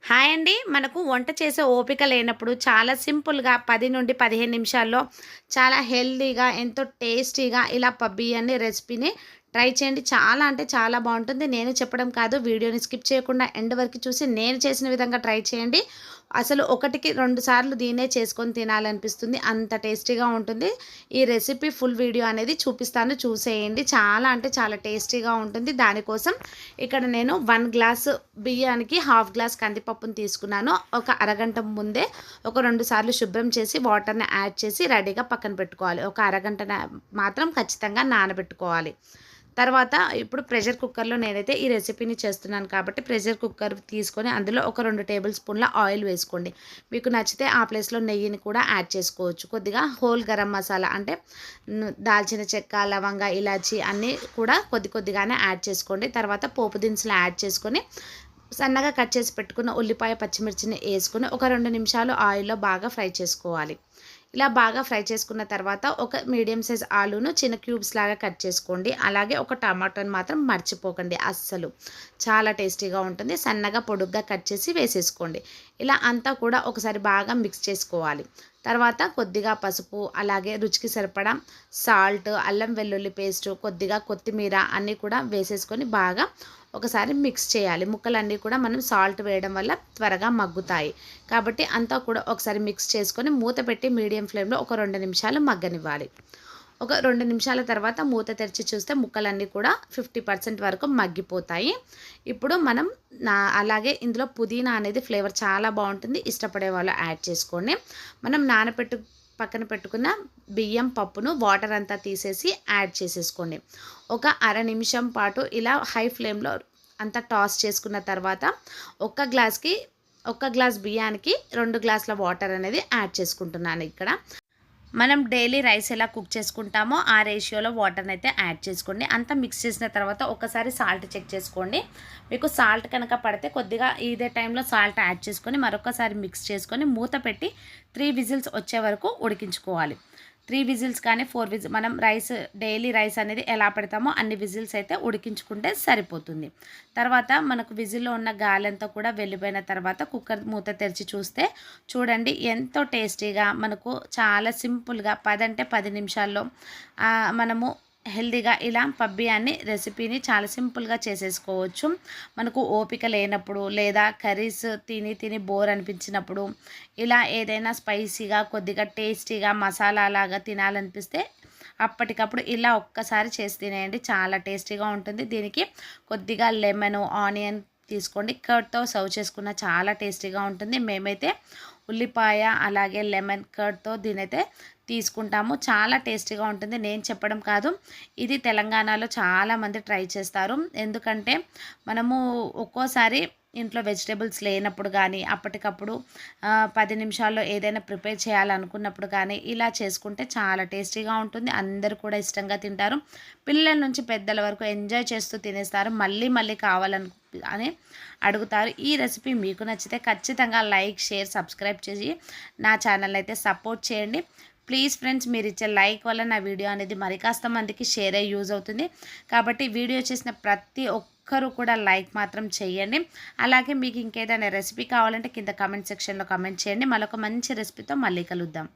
Hi అండి. మనకు వంట చేసే ఓపిక లేనప్పుడు చాలా సింపుల్‌గా 10 నుండి 15 నిమిషాల్లో చాలా హెల్తీగా, ఎంతో టేస్టీగా ఇలా బిర్యానీ రెసిపీని ట్రై చేయండి. చాలా అంటే చాలా బావుంటుంది. నేను చెప్పడం కాదు, వీడియోని స్కిప్ చేయకుండా ఎండ్ వరకు చూసి నేను చేసిన విధంగా ట్రై చేయండి. అసలు ఒకటికి 2 సార్లు దీన్నే చేసుకొని తినాలనిపిస్తుంది. అంత టేస్టీగా ఉంటుంది. ఈ రెసిపీ ఫుల్ వీడియో అనేది చూపిస్తాను, చూసేయండి. చాలా అంటే చాలా టేస్టీగా ఉంటుంది. దానికోసం ఇక్కడ నేను 1 గ్లాసు బియ్యానికి హాఫ్ గ్లాస్ కందిపప్పును తీసుకున్నాను. ఒక అరగంట ముందే ఒక 2 సార్లు శుభ్రం చేసి వాటర్‌ని యాడ్ చేసి రెడీగా పక్కన పెట్టుకోవాలి. ఒక అరగంట మాత్రం ఖచ్చితంగా నానబెట్టుకోవాలి. తర్వాత ఇప్పుడు ప్రెషర్ కుక్కర్‌లో నేనైతే ఈ రెసిపీని చేస్తున్నాను కాబట్టి ప్రెషర్ కుక్కర్ తీసుకొని అందులో ఒక 2 టేబుల్ స్పూన్ల ఆయిల్ వేసుకోండి. మీకు నచ్చితే ఆ ప్లేస్‌లో నెయ్యిని కూడా యాడ్ చేసుకోవచ్చు. కొద్దిగా హోల్ గరం మసాలా అంటే దాల్చిన చెక్క, లవంగ, ఇలాచి అన్నీ కూడా కొద్దిగానే యాడ్ చేసుకోండి. తర్వాత పోపు దినుసులు యాడ్ చేసుకొని సన్నగా కట్ చేసి పెట్టుకున్న ఉల్లిపాయ, పచ్చిమిర్చిని వేసుకొని ఒక 2 నిమిషాలు ఆయిల్‌లో బాగా ఫ్రై చేసుకోవాలి. ఇలా బాగా ఫ్రై చేసుకున్న తర్వాత ఒక మీడియం సైజ్ ఆలూను చిన్న క్యూబ్స్ లాగా కట్ చేసుకోండి. అలాగే ఒక టమాటోని మాత్రం మర్చిపోకండి అస్సలు. చాలా టేస్టీగా ఉంటుంది. సన్నగా పొడుగ్గా కట్ చేసి వేసేసుకోండి. ఇలా అంతా కూడా ఒకసారి బాగా మిక్స్ చేసుకోవాలి. తర్వాత కొద్దిగా పసుపు, అలాగే రుచికి సరిపడా సాల్ట్, అల్లం వెల్లుల్లి పేస్టు, కొద్దిగా కొత్తిమీర అన్నీ కూడా వేసేసుకొని బాగా ఒకసారి మిక్స్ చేయాలి. ముక్కలన్నీ కూడా మనం సాల్ట్ వేయడం వల్ల త్వరగా మగ్గుతాయి. కాబట్టి అంతా కూడా ఒకసారి మిక్స్ చేసుకొని మూత పెట్టి మీడియం ఫ్లేమ్‌లో ఒక 2 నిమిషాలు మగ్గనివ్వాలి. ఒక 2 నిమిషాల తర్వాత మూత తెరిచి చూస్తే ముక్కలన్నీ కూడా 50% వరకు మగ్గిపోతాయి. ఇప్పుడు మనం అలాగే ఇందులో పుదీనా అనేది ఫ్లేవర్ చాలా బావుంటుంది. ఇష్టపడే వాళ్ళు యాడ్ చేసుకోండి. మనం పక్కన పెట్టుకున్న బియ్యం పప్పును వాటర్ అంతా తీసేసి యాడ్ చేసేసుకోండి. ఒక అర నిమిషం పాటు ఇలా హై ఫ్లేమ్‌లో అంతా టాస్ చేసుకున్న తర్వాత ఒక గ్లాస్ బియ్యానికి 2 గ్లాసుల వాటర్ అనేది యాడ్ చేసుకుంటున్నాను ఇక్కడ. మనం డైలీ రైస్ ఎలా కుక్ చేసుకుంటామో ఆ రేషియోలో వాటర్ని అయితే యాడ్ చేసుకోండి. అంతా మిక్స్ చేసిన తర్వాత ఒకసారి సాల్ట్ చెక్ చేసుకోండి. మీకు సాల్ట్ కనుక పడితే కొద్దిగా ఇదే టైంలో సాల్ట్ యాడ్ చేసుకొని మరొకసారి మిక్స్ చేసుకొని మూత పెట్టి 3 విజిల్స్ వచ్చే వరకు ఉడికించుకోవాలి. 3 విజిల్స్ కానీ 4 విజిల్స్ మనం డైలీ రైస్ అనేది ఎలా పెడతామో అన్ని విజిల్స్ అయితే ఉడికించుకుంటే సరిపోతుంది. తర్వాత మనకు విజిల్లో ఉన్న గాలంతా కూడా వెళ్ళిపోయిన తర్వాత కుక్కర్ మూత తెరిచి చూస్తే చూడండి ఎంతో టేస్టీగా మనకు చాలా సింపుల్గా 10 అంటే 10 నిమిషాల్లో మనము హెల్తీగా ఇలా బిర్యానీ రెసిపీని చాలా సింపుల్గా చేసేసుకోవచ్చు. మనకు ఓపిక లేనప్పుడు లేదా కర్రీస్ తిని బోర్ అనిపించినప్పుడు ఇలా ఏదైనా స్పైసీగా కొద్దిగా టేస్టీగా మసాలా లాగా తినాలనిపిస్తే అప్పటికప్పుడు ఇలా ఒక్కసారి చేసి తినేయండి. చాలా టేస్టీగా ఉంటుంది. దీనికి కొద్దిగా లెమను, ఆనియన్ తీసుకోండి. కర్డ్‌తో సర్వ్ చేసుకున్న చాలా టేస్టీగా ఉంటుంది. మేమైతే ఉల్లిపాయ అలాగే లెమన్ కర్డ్‌తో దీనైతే తీసుకుంటాము. చాలా టేస్టీగా ఉంటుంది. నేను చెప్పడం కాదు, ఇది తెలంగాణలో చాలామంది ట్రై చేస్తారు. ఎందుకంటే మనము ఒక్కోసారి ఇంట్లో వెజిటేబుల్స్ లేనప్పుడు కానీ అప్పటికప్పుడు 10 నిమిషాల్లో ఏదైనా ప్రిపేర్ చేయాలనుకున్నప్పుడు కానీ ఇలా చేసుకుంటే చాలా టేస్టీగా ఉంటుంది. అందరూ కూడా ఇష్టంగా తింటారు. పిల్లల నుంచి పెద్దల వరకు ఎంజాయ్ చేస్తూ తినేస్తారు. మళ్ళీ మళ్ళీ అని అడుగుతారు. ఈ రెసిపీ మీకు నచ్చితే ఖచ్చితంగా లైక్, షేర్, సబ్స్క్రైబ్ చేసి నా ఛానల్ అయితే సపోర్ట్ చేయండి. ప్లీజ్ ఫ్రెండ్స్, మీరు ఇచ్చే లైక్ వల్ల నా వీడియో అనేది మరి కాస్త మందికి షేర్ అయ్యి యూజ్ అవుతుంది. కాబట్టి వీడియో చేసిన ప్రతి ఒక్కరూ కూడా లైక్ మాత్రం చేయండి. అలాగే మీకు ఇంకేదైనా రెసిపీ కావాలంటే కింద కామెంట్ సెక్షన్లో కామెంట్ చేయండి. మరొక మంచి రెసిపీతో మళ్ళీ కలుద్దాం.